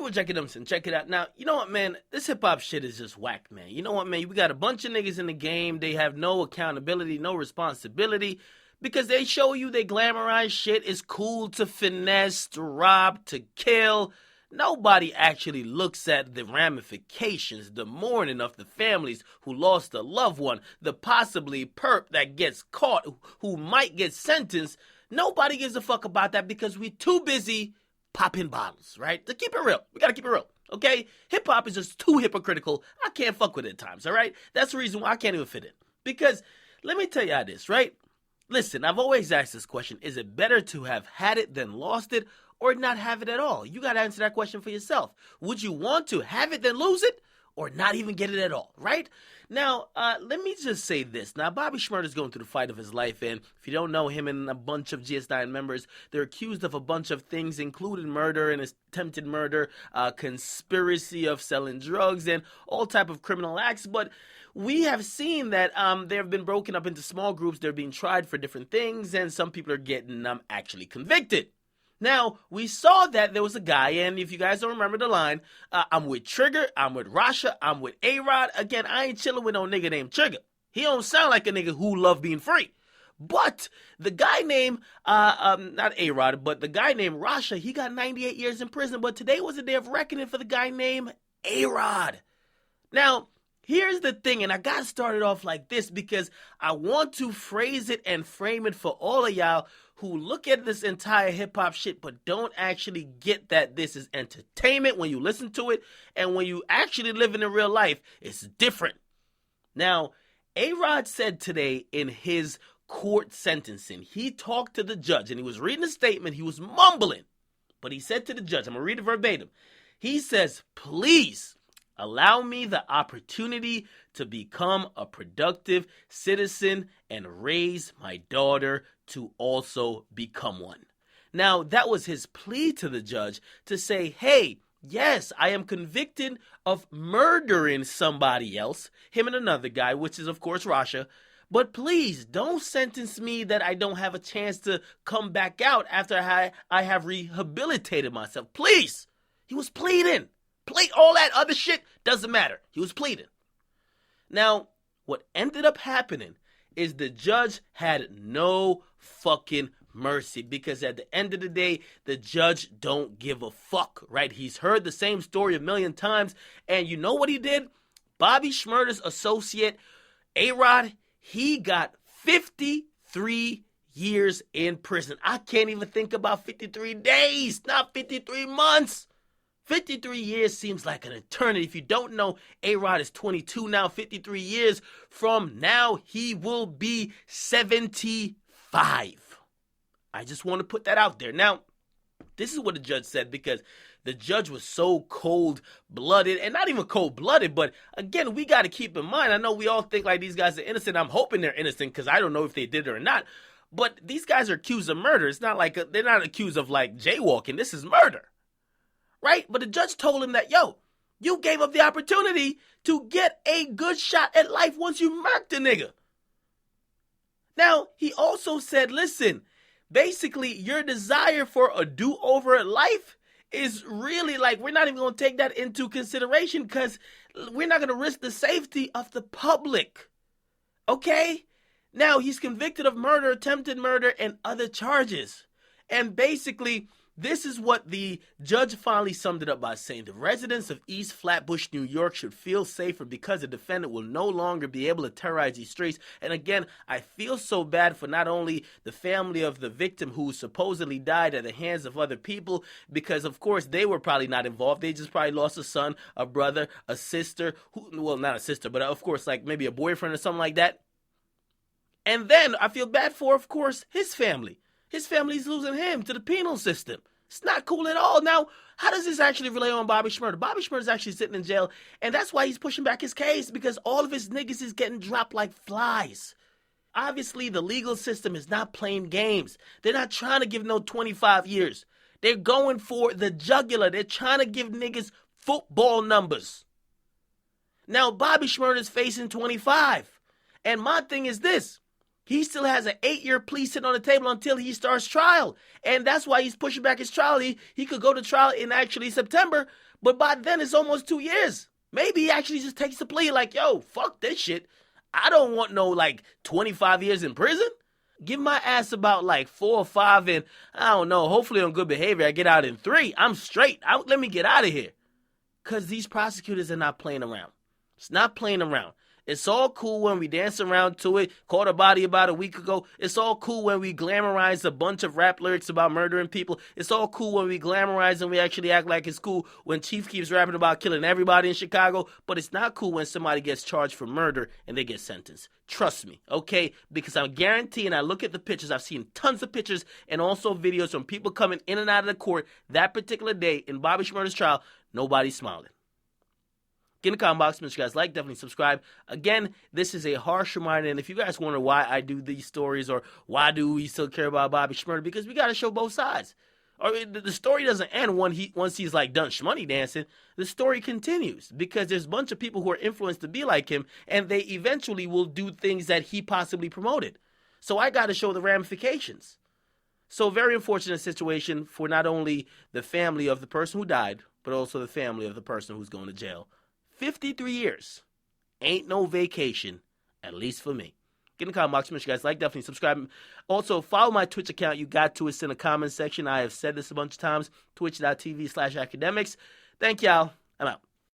with Akademiks, check it out. Now, you know what, man? This hip-hop shit is just whack, man. You know what, man? We got a bunch of niggas in the game. They have no accountability, no responsibility, because they show you they glamorize shit. It's cool to finesse, to rob, to kill. Nobody actually looks at the ramifications, the mourning of the families who lost a loved one, the possibly perp that gets caught, who might get sentenced. Nobody gives a fuck about that because we're too busy popping bottles, right? To keep it real. We gotta keep it real, okay? Hip-hop is just too hypocritical. I can't fuck with it at times, all right? That's the reason why I can't even fit in. Because, let me tell you how this, right? Listen, I've always asked this question, is it better to have had it than lost it, or not have it at all? You gotta answer that question for yourself. Would you want to have it then lose it, or not even get it at all, right? Now, let me just say this. Now, Bobby Shmurda is going through the fight of his life, and if you don't know, him and a bunch of GS9 members, they're accused of a bunch of things, including murder and attempted murder, conspiracy of selling drugs, and all type of criminal acts. But we have seen that they have been broken up into small groups. They're being tried for different things, and some people are getting actually convicted. Now, we saw that there was a guy, and if you guys don't remember the line, I'm with Trigger, I'm with RASHA, I'm with A-Rod. Again, I ain't chilling with no nigga named Trigger. He don't sound like a nigga who love being free. But the guy named, not A-Rod, but the guy named RASHA, he got 98 years in prison. But today was a day of reckoning for the guy named A-Rod. Now, here's the thing, and I got to start it off like this because I want to phrase it and frame it for all of y'all who look at this entire hip-hop shit but don't actually get that this is entertainment when you listen to it, and when you actually live in real life, it's different. Now, A-Rod said today in his court sentencing, he talked to the judge, and he was reading a statement, he was mumbling, but he said to the judge, I'm going to read it verbatim, he says, please allow me the opportunity to become a productive citizen and raise my daughter to also become one. Now, that was his plea to the judge to say, hey, yes, I am convicted of murdering somebody else, him and another guy, which is, of course, RASHA, but please don't sentence me that I don't have a chance to come back out after I have rehabilitated myself. Please. He was pleading. All that other shit doesn't matter. He was pleading. Now, what ended up happening is the judge had no fucking mercy, because at the end of the day, the judge don't give a fuck, right? He's heard the same story a million times, and you know what he did? Bobby Shmurda's associate, A-Rod, he got 53 years in prison. I can't even think about 53 days, not 53 months. 53 years seems like an eternity. If you don't know, A-Rod is 22 now. 53 years from now, he will be 75. I just want to put that out there. Now, this is what the judge said, because the judge was so cold-blooded, and not even cold-blooded, but again, we got to keep in mind, I know we all think like these guys are innocent. I'm hoping they're innocent because I don't know if they did it or not, but these guys are accused of murder. It's not like they're not accused of like jaywalking. This is murder. Right? But the judge told him that, yo, you gave up the opportunity to get a good shot at life once you murked the nigga. Now, he also said, listen, basically your desire for a do-over at life is really like, we're not even going to take that into consideration because we're not going to risk the safety of the public. Okay? Now, he's convicted of murder, attempted murder, and other charges. And basically, this is what the judge finally summed it up by saying: the residents of East Flatbush, New York should feel safer because the defendant will no longer be able to terrorize these streets. And again, I feel so bad for not only the family of the victim who supposedly died at the hands of other people, because of course they were probably not involved. They just probably lost a son, a brother, a sister, well, not a sister, but of course like maybe a boyfriend or something like that. And then I feel bad for, of course, his family. His family's losing him to the penal system. It's not cool at all. Now, how does this actually relate on Bobby Shmurda? Bobby Shmurda's actually sitting in jail, and that's why he's pushing back his case, because all of his niggas is getting dropped like flies. Obviously, the legal system is not playing games. They're not trying to give no 25 years. They're going for the jugular. They're trying to give niggas football numbers. Now, Bobby Shmurda is facing 25. And my thing is this. He still has an 8-year plea sitting on the table until he starts trial. And that's why he's pushing back his trial. He could go to trial in actually September, but by then it's almost 2 years. Maybe he actually just takes the plea like, yo, fuck this shit. I don't want no 25 years in prison. Give my ass about 4 or 5 and I don't know, hopefully on good behavior I get out in 3. I'm straight. Let me get out of here. Because these prosecutors are not playing around. It's not playing around. It's all cool when we dance around to it. Caught a body about a week ago. It's all cool when we glamorize a bunch of rap lyrics about murdering people. It's all cool when we glamorize and we actually act like it's cool when Chief keeps rapping about killing everybody in Chicago. But it's not cool when somebody gets charged for murder and they get sentenced. Trust me, okay? Because I'm guaranteeing, I look at the pictures. I've seen tons of pictures and also videos from people coming in and out of the court that particular day in Bobby Shmurda's trial. Nobody's smiling. Get in the comment box, make sure you guys like, definitely subscribe. Again, this is a harsh reminder, and if you guys wonder why I do these stories or why do we still care about Bobby Shmurda, because we got to show both sides. Or the story doesn't end once he's done shmoney dancing. The story continues because there's a bunch of people who are influenced to be like him, and they eventually will do things that he possibly promoted. So I got to show the ramifications. So very unfortunate situation for not only the family of the person who died, but also the family of the person who's going to jail. 53 years. Ain't no vacation, at least for me. Get in the comment box. Make sure you guys like, definitely subscribe. Also, follow my Twitch account. You got to. It's in the comment section. I have said this a bunch of times. Twitch.tv/academics. Thank y'all. I'm out.